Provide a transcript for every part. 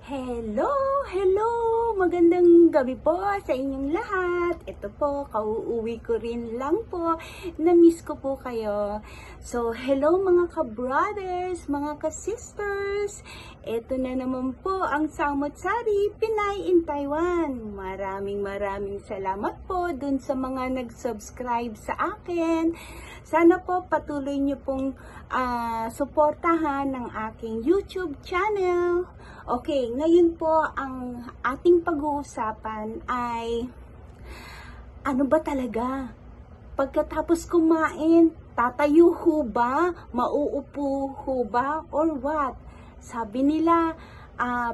Hello! Hello! Magandang gabi po sa inyong lahat. Ito po, kauuwi ko rin lang po. Na-miss ko po kayo. So, hello mga ka-brothers, mga ka-sisters. Ito na naman po ang Samot Sari, Pinay in Taiwan. Maraming salamat po dun sa mga nag-subscribe sa akin. Sana po patuloy niyo pong suportahan ng aking YouTube channel. Okay, ngayon po ang ating pag-uusapan ay ano ba talaga? Pagkatapos kumain, tatayo ho ba? Mauupo ho ba? Or what? Sabi nila,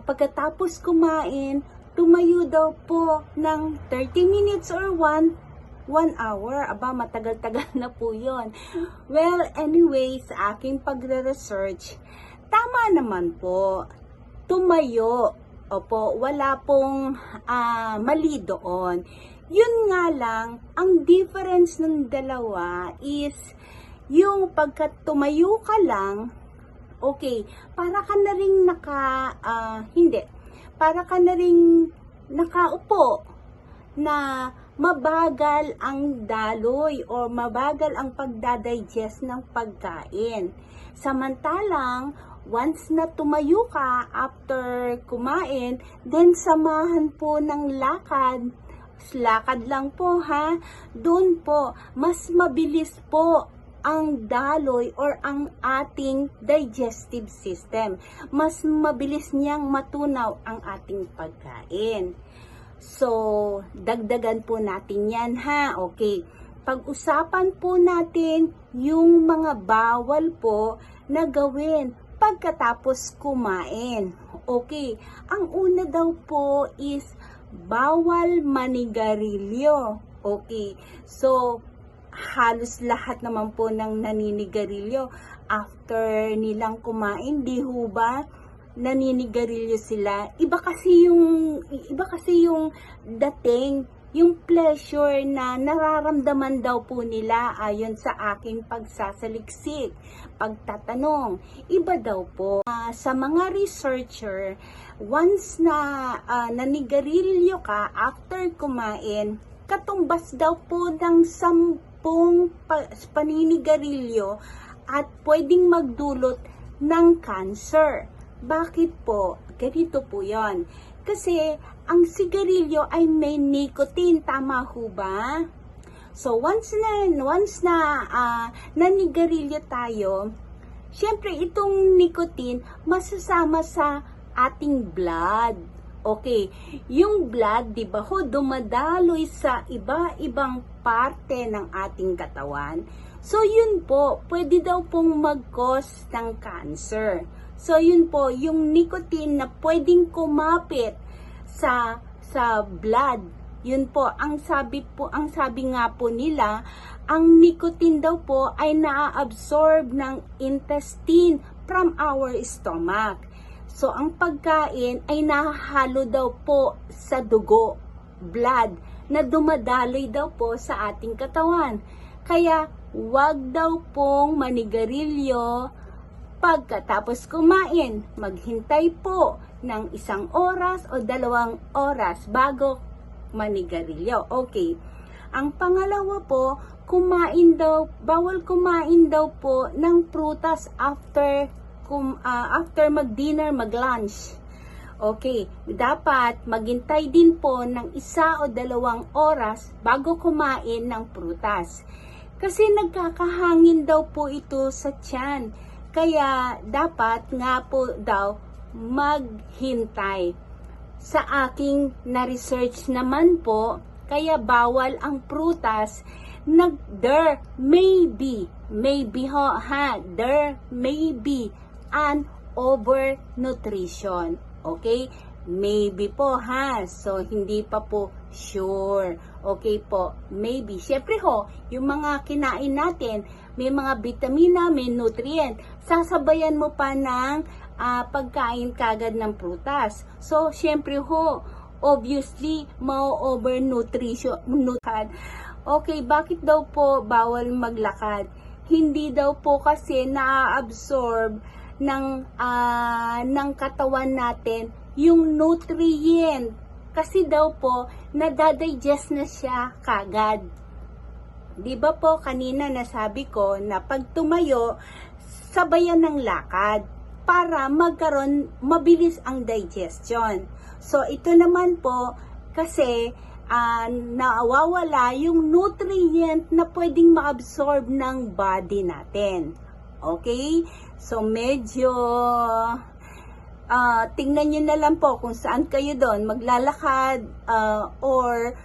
pagkatapos kumain, tumayo daw po ng 30 minutes or 1 hour. Aba, matagal-tagal na po yon. Well, anyway, sa aking pagre-research, tama naman po. Tumayo. Opo, wala pong mali doon. Yun nga lang, ang difference ng dalawa is yung pagka tumayo ka lang, okay, para ka na rin para ka na rin nakaupo na mabagal ang daloy o mabagal ang pagdadigest ng pagkain. Samantalang, once na tumayo ka after kumain, then samahan po ng lakad lang po ha, doon po, mas mabilis po ang daloy or ang ating digestive system. Mas mabilis niyang matunaw ang ating pagkain. So, dagdagan po natin yan ha. Okay. Pag-usapan po natin yung mga bawal po na gawin pagkatapos kumain. Okay. Ang una daw po is bawal manigarilyo. Okay. So, halos lahat naman po ng naninigarilyo after nilang kumain, di ho ba? Naninigarilyo sila. Iba kasi yung dating, yung pleasure na nararamdaman daw po nila ayon sa aking pagsasaliksik, pagtatanong. Iba daw po. Sa mga researcher, once na nanigarilyo ka after kumain, katumbas daw po ng 10 paninigarilyo at pwedeng magdulot ng cancer. Bakit po? Ganito po yon. Kasi ang sigarilyo ay may nicotine, tama ho ba? So once na nanigarilyo tayo, syempre itong nicotine masasama sa ating blood. Okay, yung blood, di ba ho, dumadaloy sa iba-ibang parte ng ating katawan. So yun po, pwede daw pong mag-cause ng cancer. So yun po, yung nicotine na pwedeng kumapit sa blood. Yun po, ang sabi nga po nila, ang nicotine daw po ay na-absorb ng intestine from our stomach. So ang pagkain ay nahahalo daw po sa dugo, blood, na dumadaloy daw po sa ating katawan. Kaya wag daw pong manigarilyo pagkatapos kumain. Maghintay po ng 1 oras o 2 oras bago manigarilyo. Okay. Ang pangalawa po, bawal kumain daw po ng prutas after mag-dinner, mag-lunch. Okay, dapat maghintay din po ng 1 o 2 oras bago kumain ng prutas. Kasi nagkakahangin daw po ito sa tiyan. Kaya dapat nga po daw maghintay. Sa aking na-research naman po, kaya bawal ang prutas, there may be an overnutrition. Okay? Maybe po ha. So, hindi pa po sure. Okay po, maybe. Siyempre ho, yung mga kinain natin, may mga vitamina, may nutrient. Sasabayan mo pa ng pagkain kagad ng prutas. So, siyempre ho, obviously, ma-overnutrition. Okay, bakit daw po bawal maglakad? Hindi daw po kasi na-absorb ng katawan natin yung nutrient. Kasi daw po, nadadigest na siya kagad. Di ba po kanina nasabi ko na pag tumayo, sabayan ng lakad para mabilis ang digestion. So ito naman po kasi nawawala yung nutrient na pwedeng ma-absorb ng body natin. Okay? So medyo tingnan nyo na lang po kung saan kayo doon maglalakad or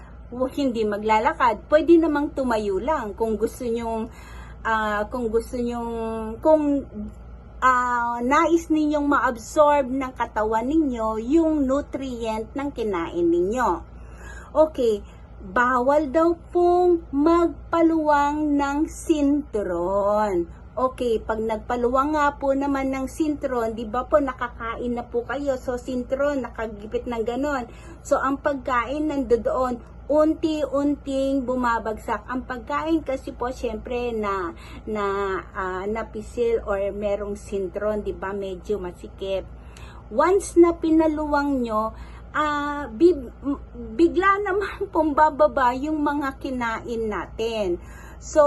hindi maglalakad. Pwede namang tumayo lang kung gusto nyong nais ninyong ma-absorb ng katawan ninyo yung nutrient ng kinain ninyo. Okay, bawal daw pong magpaluwang ng sinturon. Okay, pag nagpaluwang nga po naman ng sintron, di ba po nakakain na po kayo. So, sintron, nakagipit ng ganon. So, ang pagkain nandoon, unti-unting bumabagsak. Ang pagkain kasi po, syempre, napisil or merong sintron, di ba, medyo masikip. Once na pinaluwang nyo, bigla naman pong bababa yung mga kinain natin. So,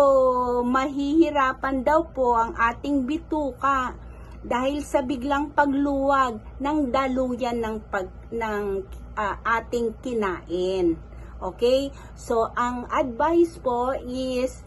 mahihirapan daw po ang ating bituka dahil sa biglang pagluwag ng daluyan ng ating kinain. Okay? So, ang advice po is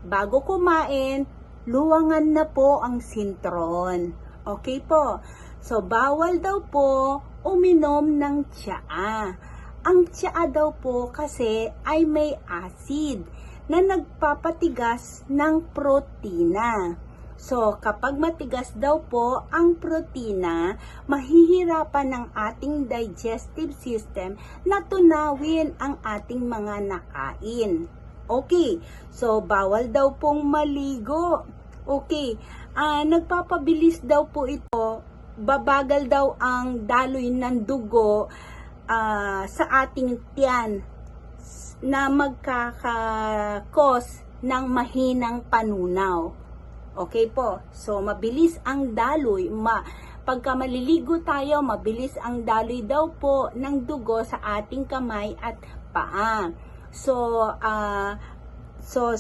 bago kumain, luwangan na po ang sintron. Okay po? So, bawal daw po uminom ng tsaa. Ang tsaa daw po kasi ay may acid na nagpapatigas ng protina. So, kapag matigas daw po ang protina, mahihirapan ng ating digestive system na tunawin ang ating mga nakain. Okay, so bawal daw pong maligo. Okay, nagpapabilis daw po ito, babagal daw ang daloy ng dugo sa ating tiyan na magkakakos ng mahinang panunaw. Okay po. So, mabilis ang daloy. Pagka maliligo tayo, mabilis ang daloy daw po ng dugo sa ating kamay at paa. So,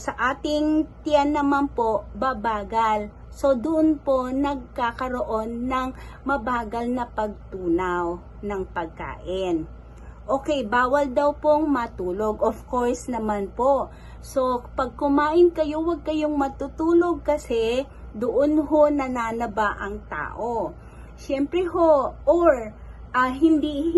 sa ating tiyan naman po, babagal. So, doon po nagkakaroon ng mabagal na pagtunaw ng pagkain. Okay, bawal daw pong matulog. Of course naman po. So, pag kumain kayo, huwag kayong matutulog kasi doon ho nananaba ang tao. Siyempre ho, or hindi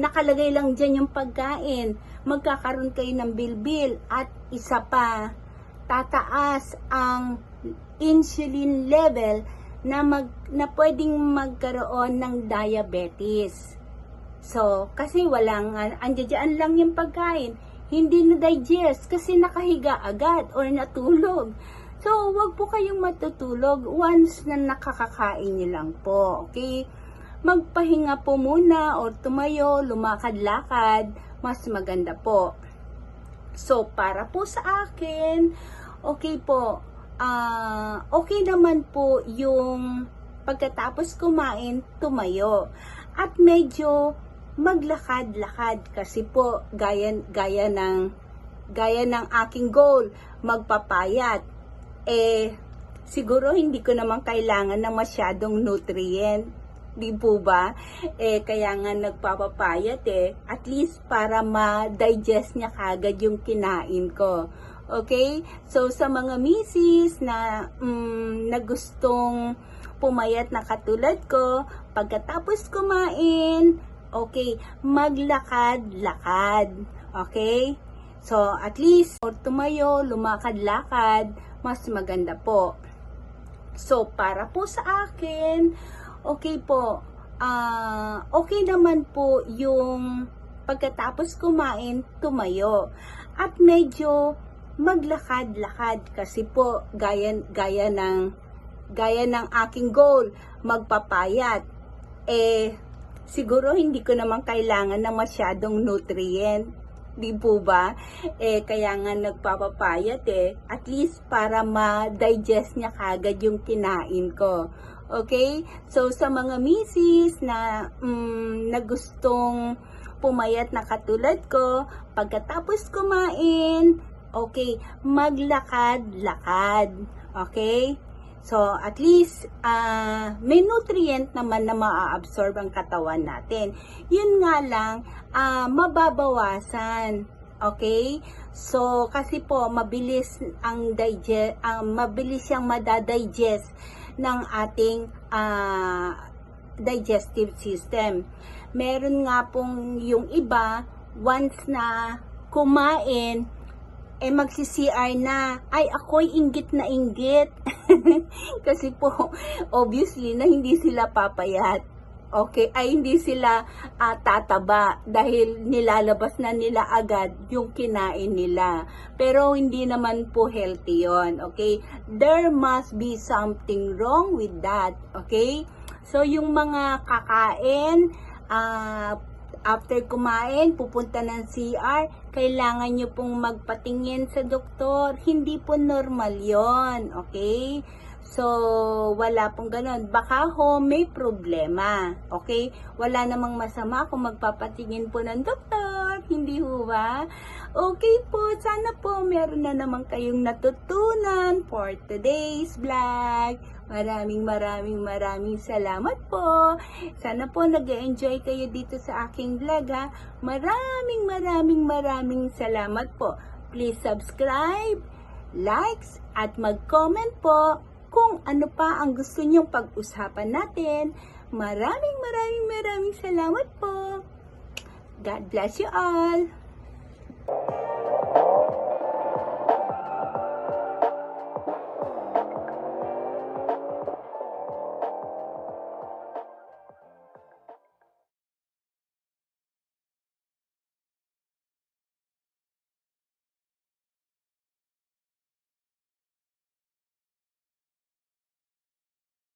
nakalagay lang dyan yung pagkain. Magkakaroon kayo ng bilbil at isa pa, tataas ang insulin level na pwedeng magkaroon ng diabetes. So, kasi andyan lang yung pagkain, hindi na-digest kasi nakahiga agad or natulog. So, wag po kayong matutulog once na nakakakain nyo lang po. Okay? Magpahinga po muna or tumayo, lumakad-lakad, mas maganda po. So, para po sa akin, okay po, okay naman po yung pagkatapos kumain, tumayo. At medyo maglakad-lakad kasi po gaya ng aking goal, magpapayat. Siguro hindi ko naman kailangan ng masyadong nutrient. Di po ba? Kaya nga nagpapapayat at least para ma-digest niya kagad yung kinain ko. Okay? So, sa mga misis na gustong pumayat na katulad ko, pagkatapos kumain, okay, maglakad-lakad. Okay? So, at least, or tumayo, lumakad-lakad, mas maganda po. So, para po sa akin, okay po, okay naman po yung pagkatapos kumain, tumayo. At medyo maglakad-lakad kasi po gaya ng aking goal, magpapayat. Siguro hindi ko naman kailangan ng masyadong nutrient. Di po ba? Kaya nga nagpapapayat at least para ma-digest niya kagad yung kinain ko. Okay? So, sa mga misis na gustong pumayat na katulad ko, pagkatapos kumain, okay, maglakad-lakad. Okay? So, at least, may nutrient naman na maa-absorb ang katawan natin. Yun nga lang, mababawasan. Okay? So, kasi po, mabilis siyang madadigest ng ating digestive system. Meron nga pong yung iba, once na kumain, magsi-CR na, ay ako'y inggit na inggit. Kasi po, obviously, na hindi sila papayat. Okay, ay hindi sila tataba dahil nilalabas na nila agad yung kinain nila. Pero hindi naman po healthy yon. Okay, there must be something wrong with that. Okay, so yung mga kakain, after kumain, pupunta ng CR, kailangan nyo pong magpatingin sa doktor. Hindi po normal yon. Okay? So, wala pong ganon. Baka may problema. Okay? Wala namang masama kung magpapatingin po ng doktor. Hindi ho ba? Okay po, sana po meron na naman kayong natutunan for today's vlog. Maraming salamat po. Sana po nag-enjoy kayo dito sa aking vlog ha. Maraming salamat po. Please subscribe, likes, at mag-comment po kung ano pa ang gusto nyong pag-usapan natin. Maraming salamat po. God bless you all.